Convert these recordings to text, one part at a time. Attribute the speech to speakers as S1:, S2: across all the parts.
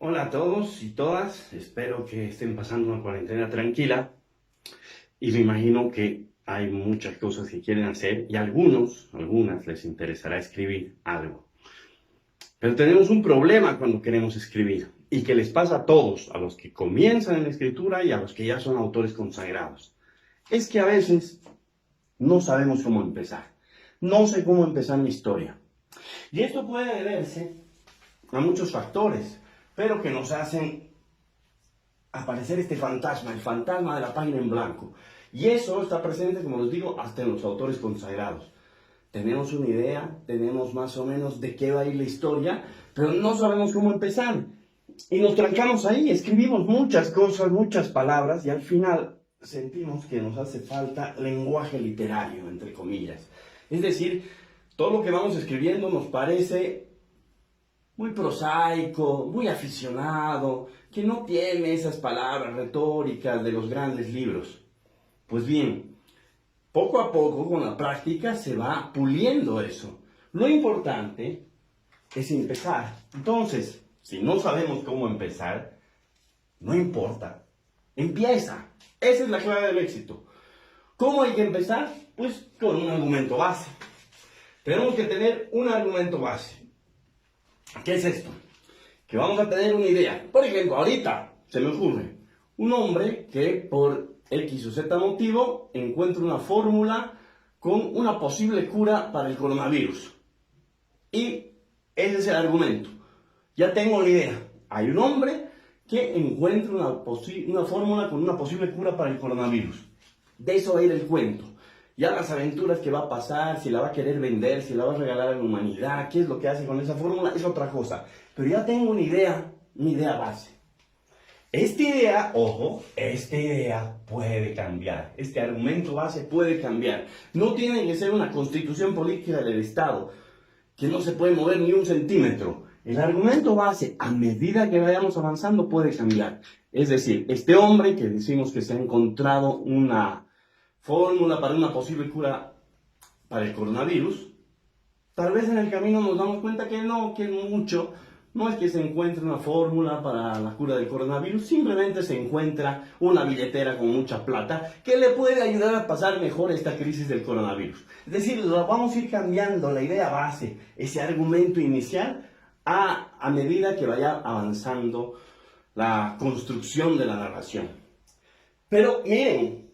S1: Hola a todos y todas, espero que estén pasando una cuarentena tranquila y me imagino que hay muchas cosas que quieren hacer y algunas les interesará escribir algo. Pero tenemos un problema cuando queremos escribir y que les pasa a todos, a los que comienzan en la escritura y a los que ya son autores consagrados. Es que a veces no sabemos cómo empezar, no sé cómo empezar mi historia. Y esto puede deberse a muchos factores, pero que nos hacen aparecer este fantasma, el fantasma de la página en blanco. Y eso está presente, como les digo, hasta en los autores consagrados. Tenemos una idea, tenemos más o menos de qué va a ir la historia, pero no sabemos cómo empezar. Y nos trancamos ahí, escribimos muchas cosas, muchas palabras, y al final sentimos que nos hace falta lenguaje literario, entre comillas. Es decir, todo lo que vamos escribiendo nos parece muy prosaico, muy aficionado, que no tiene esas palabras retóricas de los grandes libros. Pues bien, poco a poco con la práctica se va puliendo eso. Lo importante es empezar. Entonces, si no sabemos cómo empezar, no importa. Empieza. Esa es la clave del éxito. ¿Cómo hay que empezar? Pues con un argumento base. Tenemos que tener un argumento base. ¿Qué es esto? Que vamos a tener una idea. Por ejemplo, ahorita se me ocurre un hombre que por X o Z motivo encuentra una fórmula con una posible cura para el coronavirus. Y ese es el argumento. Ya tengo la idea. Hay un hombre que encuentra una fórmula con una posible cura para el coronavirus. De eso va a ir el cuento. Ya las aventuras que va a pasar, si la va a querer vender, si la va a regalar a la humanidad, qué es lo que hace con esa fórmula, es otra cosa. Pero ya tengo una idea base. Esta idea, ojo, esta idea puede cambiar. Este argumento base puede cambiar. No tiene que ser una constitución política del Estado, que no se puede mover ni un centímetro. El argumento base, a medida que vayamos avanzando, puede cambiar. Es decir, este hombre que decimos que se ha encontrado una fórmula para una posible cura para el coronavirus, tal vez en el camino nos damos cuenta que no es que se encuentre una fórmula para la cura del coronavirus, simplemente se encuentra una billetera con mucha plata que le puede ayudar a pasar mejor esta crisis del coronavirus. Es decir, vamos a ir cambiando la idea base, ese argumento inicial, a medida que vaya avanzando la construcción de la narración. Pero miren,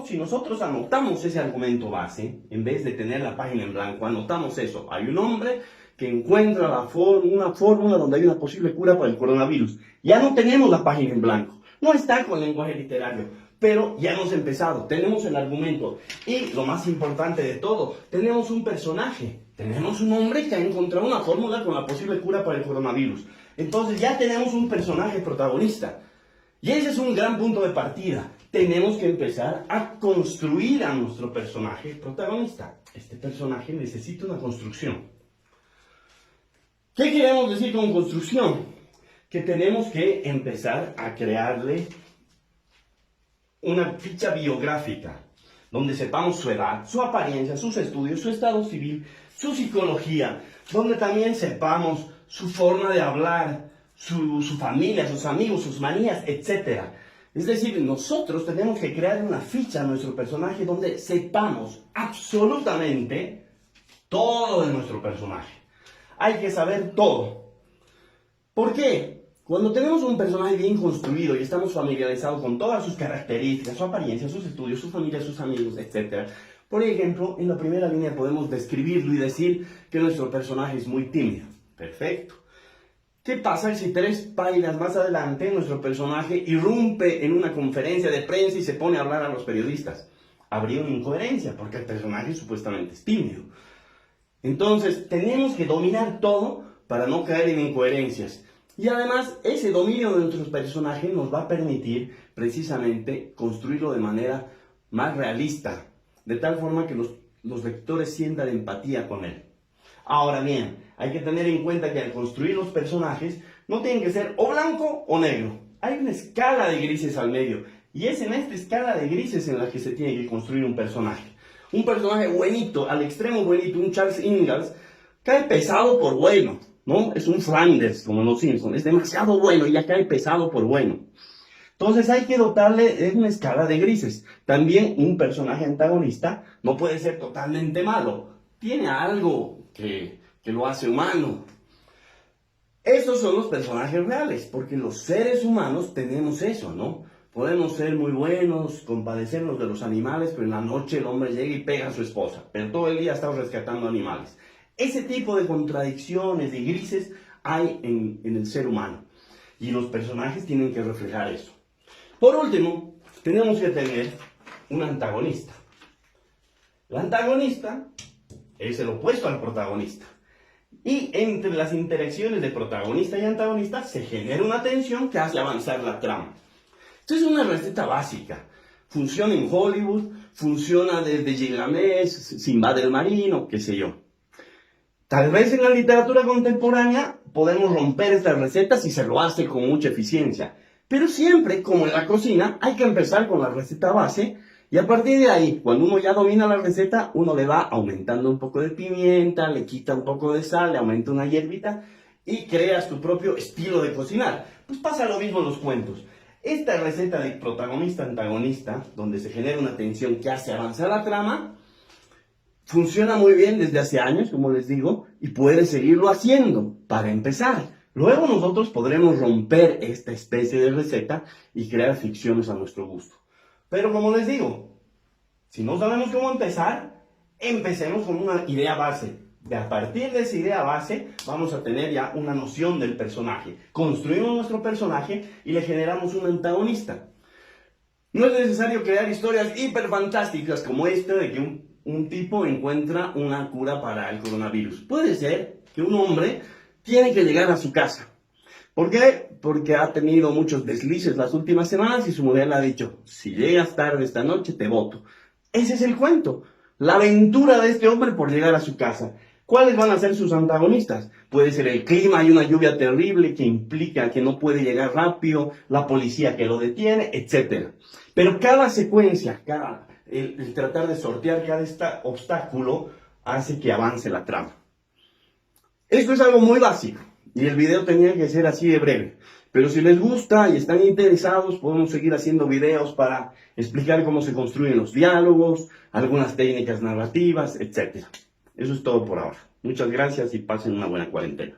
S1: si nosotros anotamos ese argumento base, en vez de tener la página en blanco, anotamos eso. Hay un hombre que encuentra una fórmula donde hay una posible cura para el coronavirus. Ya no tenemos la página en blanco. No está con lenguaje literario, pero ya hemos empezado. Tenemos el argumento. Y lo más importante de todo, tenemos un personaje. Tenemos un hombre que ha encontrado una fórmula con la posible cura para el coronavirus. Entonces ya tenemos un personaje protagonista. Y ese es un gran punto de partida. Tenemos que empezar a construir a nuestro personaje protagonista. Este personaje necesita una construcción. ¿Qué queremos decir con construcción? Que tenemos que empezar a crearle una ficha biográfica, donde sepamos su edad, su apariencia, sus estudios, su estado civil, su psicología, donde también sepamos su forma de hablar, su familia, sus amigos, sus manías, etc. Es decir, nosotros tenemos que crear una ficha a nuestro personaje donde sepamos absolutamente todo de nuestro personaje. Hay que saber todo. ¿Por qué? Cuando tenemos un personaje bien construido y estamos familiarizados con todas sus características, su apariencia, sus estudios, su familia, sus amigos, etc. Por ejemplo, en la primera línea podemos describirlo y decir que nuestro personaje es muy tímido. Perfecto. ¿Qué pasa si 3 páginas más adelante nuestro personaje irrumpe en una conferencia de prensa y se pone a hablar a los periodistas? Habría una incoherencia porque el personaje supuestamente es tímido. Entonces, tenemos que dominar todo para no caer en incoherencias. Y además, ese dominio de nuestro personaje nos va a permitir precisamente construirlo de manera más realista, de tal forma que los lectores sientan empatía con él. Ahora bien, hay que tener en cuenta que al construir los personajes no tienen que ser o blanco o negro. Hay una escala de grises al medio y es en esta escala de grises en la que se tiene que construir un personaje. Un personaje buenito, al extremo buenito, un Charles Ingalls, cae pesado por bueno. ¿no? Es un Flanders, como en los Simpsons, es demasiado bueno y ya cae pesado por bueno. Entonces hay que dotarle de una escala de grises. También un personaje antagonista no puede ser totalmente malo. Tiene algo que lo hace humano. Esos son los personajes reales, porque los seres humanos tenemos eso, ¿no? Podemos ser muy buenos, compadecernos de los animales, pero en la noche el hombre llega y pega a su esposa, pero todo el día estamos rescatando animales. Ese tipo de contradicciones y grises hay en el ser humano, y los personajes tienen que reflejar eso. Por último, tenemos que tener un antagonista. El antagonista es el opuesto al protagonista. Y entre las interacciones de protagonista y antagonista se genera una tensión que hace avanzar la trama. Esto es una receta básica. Funciona en Hollywood, funciona desde Gilgamesh, Sinbad el Marino, qué sé yo. Tal vez en la literatura contemporánea podemos romper estas recetas y se lo hace con mucha eficiencia. Pero siempre, como en la cocina, hay que empezar con la receta base y a partir de ahí, cuando uno ya domina la receta, uno le va aumentando un poco de pimienta, le quita un poco de sal, le aumenta una hierbita y creas tu propio estilo de cocinar. Pues pasa lo mismo en los cuentos. Esta receta de protagonista-antagonista, donde se genera una tensión que hace avanzar la trama, funciona muy bien desde hace años, como les digo, y puedes seguirlo haciendo para empezar. Luego nosotros podremos romper esta especie de receta y crear ficciones a nuestro gusto. Pero como les digo, si no sabemos cómo empezar, empecemos con una idea base. De a partir de esa idea base vamos a tener ya una noción del personaje. Construimos nuestro personaje y le generamos un antagonista. No es necesario crear historias hiper fantásticas como esta de que un tipo encuentra una cura para el coronavirus. Puede ser que un hombre tiene que llegar a su casa. ¿Por qué? Porque ha tenido muchos deslices las últimas semanas y su mujer le ha dicho, si llegas tarde esta noche te boto. Ese es el cuento. La aventura de este hombre por llegar a su casa. ¿Cuáles van a ser sus antagonistas? Puede ser el clima, hay una lluvia terrible que implica que no puede llegar rápido, la policía que lo detiene, etc. Pero cada secuencia, el tratar de sortear cada obstáculo hace que avance la trama. Esto es algo muy básico y el video tenía que ser así de breve. Pero si les gusta y están interesados, podemos seguir haciendo videos para explicar cómo se construyen los diálogos, algunas técnicas narrativas, etc. Eso es todo por ahora. Muchas gracias y pasen una buena cuarentena.